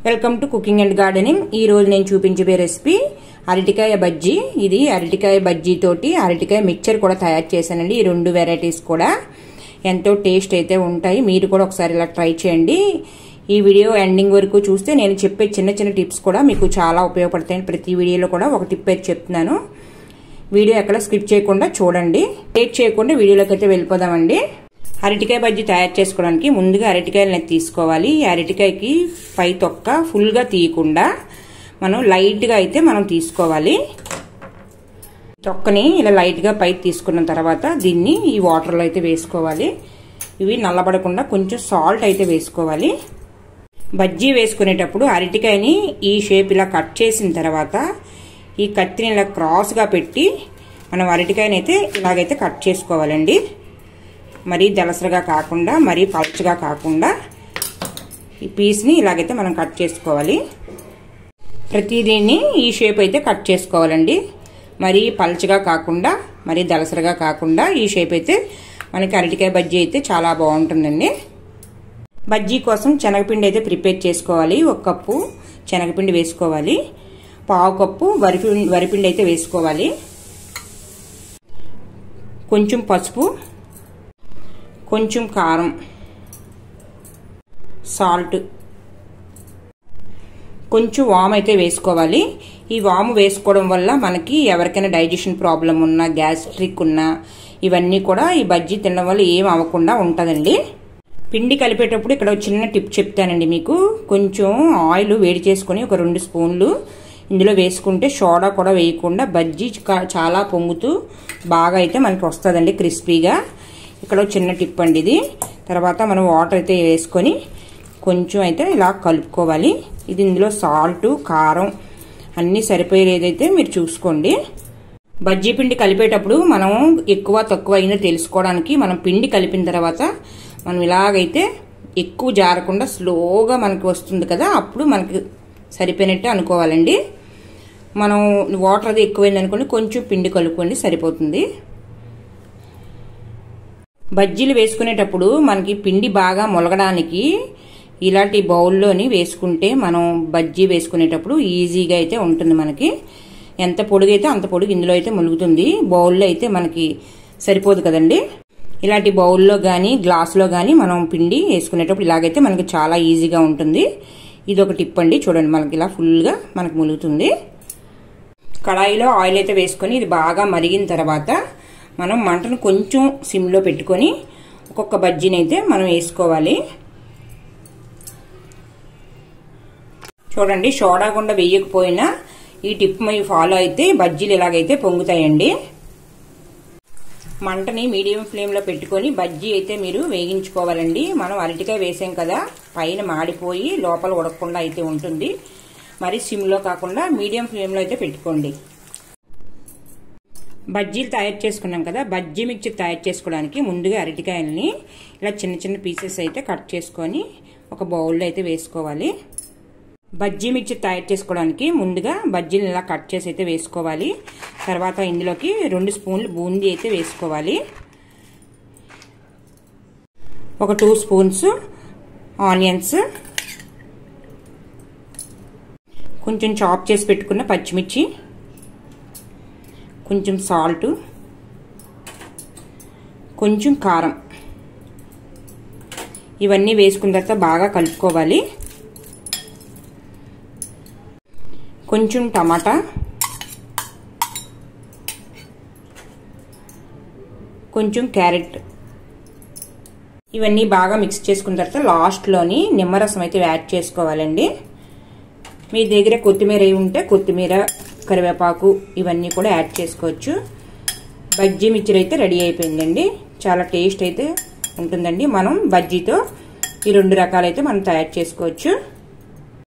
Welcome to cooking and gardening. ఈ రోజు నేను చూపించబోయే రెసిపీ అరటికాయ బజ్జీ. ఇది అరటికాయ బజ్జీ తోటి అరటికాయ మిక్చర్ కూడా తయారు చేశానండి. ఈ రెండు వెరైటీస్ కూడా ఎంతో టేస్ట్ అయితే ఉంటాయి. మీరు కూడా ఒకసారి ఇలా ట్రై చేయండి. ఈ వీడియో ఎండింగ్ వరకు చూస్తే నేను చెప్పే చిన్న చిన్న టిప్స్ కూడా మీకు చాలా ఉపయోగపడతాయి. ప్రతి వీడియోలో కూడా ఒక టిప్ అయితే చెప్తున్నాను. వీడియో ఎక్కడ స్కిప్ చేయకుండా చూడండి. లేట్ చేయకుండా వీడియోలోకి అయితే వెళ్ళిపోదామండి. అరటికాయ బజ్జీ తయారు చేసుకోవడానికి ముందుగా అరటికాయలని తీసుకోవాలి. ఈ అరటికాయకి పై తొక్క ఫుల్ గా తీయకుండా మనం లైట్ గా అయితే మనం తీసుకోవాలి. తొక్కని ఇలా లైట్ గా పైకి తీసుకున్న తర్వాత దీన్ని ఈ వాటర్ లో అయితే వేసుకోవాలి. ఇవి నల్లబడకుండా కొంచెం సాల్ట్ అయితే వేసుకోవాలి. బజ్జీ వేసుకునేటప్పుడు అరటికాయని ఈ షేప్ ఇలా కట్ చేసిన తర్వాత ఈ కత్తిని ఇలా క్రాస్ గా పెట్టి మనం అరటికాయని అయితే ఇలాగైతే కట్ చేసుకోవాలండి. మరీ దలసరగా కాకుండా మరీ పల్చగా కాకుండా ఈ పీస్ని ఇలాగైతే మనం కట్ చేసుకోవాలి. ప్రతిదీన్ని ఈ షేప్ అయితే కట్ చేసుకోవాలండి. మరీ పల్చగా కాకుండా మరీ దలసరగా కాకుండా ఈ షేప్ అయితే మనకి అరటికాయ బజ్జీ అయితే చాలా బాగుంటుందండి. బజ్జీ కోసం శనగపిండి అయితే ప్రిపేర్ చేసుకోవాలి. 1 కప్పు శనగపిండి వేసుకోవాలి. 1/2 కప్పు వరిపిండి అయితే వేసుకోవాలి. కొంచెం పసుపు, కొంచెం కారం, సాల్ట్, కొంచెం వాము అయితే వేసుకోవాలి. ఈ వాము వేసుకోవడం వల్ల మనకి ఎవరికైనా డైజెషన్ ప్రాబ్లం ఉన్నా, గ్యాస్ట్రిక్ ఉన్నా ఇవన్నీ కూడా ఈ బజ్జీ తినడం వల్ల ఏం అవ్వకుండా ఉంటుందండి. పిండి కలిపేటప్పుడు ఇక్కడ చిన్న టిప్ చెప్తానండి మీకు. కొంచెం ఆయిల్ వేడి చేసుకుని ఒక 2 స్పూన్లు ఇందులో వేసుకుంటే సోడా కూడా వేయకుండా బజ్జీ చాలా పొంగుతూ బాగా అయితే మనకి వస్తుందండి, క్రిస్పీగా. ఇక్కడ చిన్న టిప్ అండి ఇది. తర్వాత మనం వాటర్ అయితే వేసుకొని కొంచెం అయితే ఇలా కలుపుకోవాలి. ఇది ఇందులో సాల్ట్, కారం అన్నీ సరిపోయేదైతే మీరు చూసుకోండి. బజ్జీ పిండి కలిపేటప్పుడు మనం ఎక్కువ తక్కువ అయినా తెలుసుకోవడానికి మనం పిండి కలిపిన తర్వాత మనం ఇలాగైతే ఎక్కువ జారకుండా స్లోగా మనకి వస్తుంది కదా, అప్పుడు మనకి సరిపోయినట్టు అనుకోవాలండి. మనం వాటర్ అది ఎక్కువైంది అనుకోండి, కొంచెం పిండి కలుపుకోండి, సరిపోతుంది. బజ్జీలు వేసుకునేటప్పుడు మనకి పిండి బాగా మొలగడానికి ఇలాంటి బౌల్లోని వేసుకుంటే మనం బజ్జీ వేసుకునేటప్పుడు ఈజీగా అయితే ఉంటుంది. మనకి ఎంత పొడుగు అయితే అంత పొడుగు ఇందులో అయితే ములుగుతుంది. బౌల్లో అయితే మనకి సరిపోదు కదండి. ఇలాంటి బౌల్లో కానీ గ్లాసులో కానీ మనం పిండి వేసుకునేటప్పుడు ఇలాగైతే మనకి చాలా ఈజీగా ఉంటుంది. ఇది ఒక టిప్ అండి. చూడండి, మనకి ఇలా ఫుల్గా మనకి ములుగుతుంది. కడాయిలో ఆయిల్ అయితే వేసుకొని ఇది బాగా మరిగిన తర్వాత మనం మంటను కొంచెం సిమ్లో పెట్టుకొని ఒక్కొక్క బజ్జీని అయితే మనం వేసుకోవాలి. చూడండి, సోడా గుండ వేయకపోయినా ఈ టిప్ మీరు ఫాలో అయితే బజ్జీలు ఇలాగైతే పొంగుతాయండి. మంటని మీడియం ఫ్లేమ్లో పెట్టుకొని బజ్జీ అయితే మీరు వేగించుకోవాలండి. మనం అరటికాయ వేసాం కదా, పైన మాడిపోయి లోపల ఉడకకుండా అయితే ఉంటుంది. మరి సిమ్లో కాకుండా మీడియం ఫ్లేమ్లో అయితే పెట్టుకోండి. బజ్జీలు తయారు చేసుకున్నాం కదా, బజ్జీ మిక్చర్ తయారు చేసుకోవడానికి ముందుగా అరటికాయలని ఇలా చిన్న చిన్న పీసెస్ అయితే కట్ చేసుకొని ఒక బౌల్లో అయితే వేసుకోవాలి. బజ్జీ మిక్చర్ తయారు చేసుకోవడానికి ముందుగా బజ్జీలు ఇలా కట్ చేసి అయితే వేసుకోవాలి. తర్వాత ఇందులోకి 2 స్పూన్లు బూందీ అయితే వేసుకోవాలి. ఒక 2 స్పూన్స్ ఆనియన్స్, కొంచెం చాప్ చేసి పెట్టుకున్న పచ్చిమిర్చి, కొంచెం సాల్ట్, కొంచెం కారం, ఇవన్నీ వేసుకున్న తర్వాత బాగా కలుపుకోవాలి. కొంచెం టమాటా, కొంచెం క్యారెట్, ఇవన్నీ బాగా మిక్స్ చేసుకున్న తర్వాత లాస్ట్లోని నిమ్మరసం అయితే యాడ్ చేసుకోవాలండి. మీ దగ్గర కొత్తిమీర ఉంటే కొత్తిమీర, కరివేపాకు ఇవన్నీ కూడా యాడ్ చేసుకోవచ్చు. బజ్జీ మిక్చర్ అయితే రెడీ అయిపోయిందండి. చాలా టేస్ట్ అయితే ఉంటుందండి. మనం బజ్జీతో ఈ 2 రకాలైతే మనం తయారు చేసుకోవచ్చు.